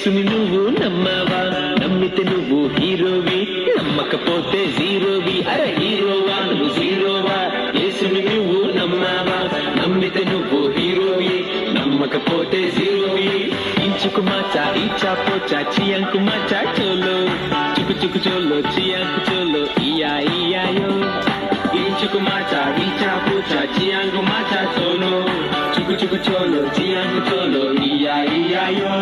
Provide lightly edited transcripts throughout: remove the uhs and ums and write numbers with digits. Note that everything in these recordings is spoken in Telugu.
యేసుని నువ్వు నమ్మవా? నమ్మితే నువ్వు హీరోవి, నమ్మకపోతే జీరోవి. అరే హీరోవా నువ్వు జీరోవా? యేసుని నువ్వు నమ్మవా? నమ్మితే నువ్వు హీరోవి, నమ్మకపోతే జీరోవి. ఇంచుకు మాచా ఈచా పోచా చియాంకు మాచా చోలో, చుకు చుకు చోలో చియాంకు చోలో ఇయా ఇయాయో. ఇంచుకు మాచా ఈచా పోచా చియాంకు మాచా చోలో, చుకు చుకు చోలో చియాంకు చోలో ఇయా ఇయాయో.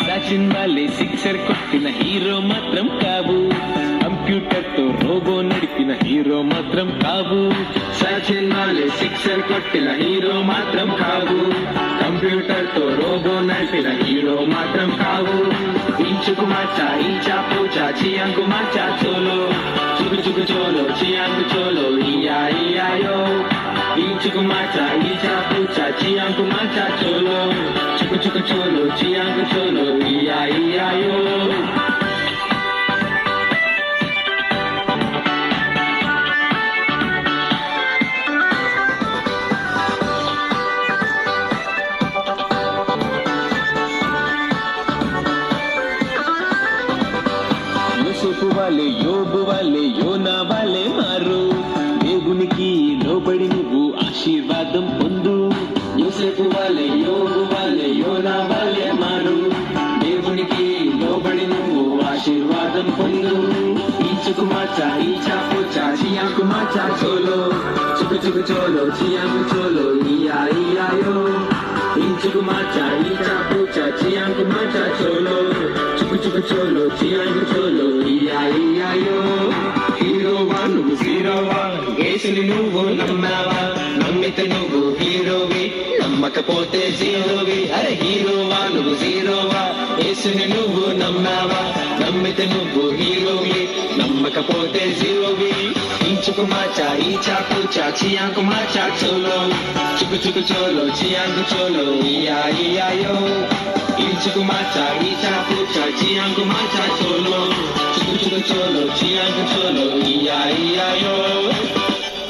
సచిన్ వాలే సిక్సర్ కొట్టిన హీరో మాత్రం కావు, కంప్యూటర్ తో రోబో నడిపిన హీరో మాత్రం కావు. సచిన్ వాలే సిక్సర్ కొట్టిన హీరో మాత్రం కావు, కంప్యూటర్ తో రోబో నడిపిన హీరో మాత్రం కావు. ఇంచుకు మాచా ఈచా పోచా చియాంకు మాచా చోలో, చుకు చుకు చోలో చియాంకు చోలో ఇయా ఇయాయో. ఇంచుకు మాచా ఈచా పోచా చియాంకు మాచా చోలో, చుకు చుకు చోలో చియాంకు చోలో ఇయా ఇయాయో. యోసేపు వాలే యోబు వాలే యోనా వాలే మారు, దేవునికి లోబడి నువ్వు ఆశీర్వాదం పొందు. యోసేపు వాలే యోబు వాలే యోనా వాలే మారు, దేవునికి లోబడి నువ్వు ఆశీర్వాదం పొందు. ఈచుకు మాచా ఈచా పోచా చియాంకు మాచా చోలో, చుకు చుకు చోలో చియాంకు చోలో ఇయా ఇయాయో. ఇంచుకు మాచా ఈచా పోచా చియాంకు మాచా చోలో, చుకు చుకు చోలో చియాంకు చోలో ఇయా ఇయాయో. హీరోవా నువ్వు జీరోవా? యేసుని నువ్వు నమ్మావా? నమ్మితే నువ్వు హీరోవి, నమ్మకపోతే జీరోవి. అరే హీరోవా నువ్వు జీరోవా? యేసుని నువ్వు నమ్మావా? నమ్మితే నువ్వు హీరోవి, నమ్మకపోతే జీరోవి. ఇంచుకు మాచా ఈచా పోచా చియాంకు మాచా చోలో, చుకు చుకు చోలో చియాంకు చోలో ఇయా ఇయాయో. ఇంచుకు మాచా ఈచా పోచా చియాంకు మాచా చోలో, చుకు చుకు చోలో చియాంకు చోలో ఇయా ఇయాయో.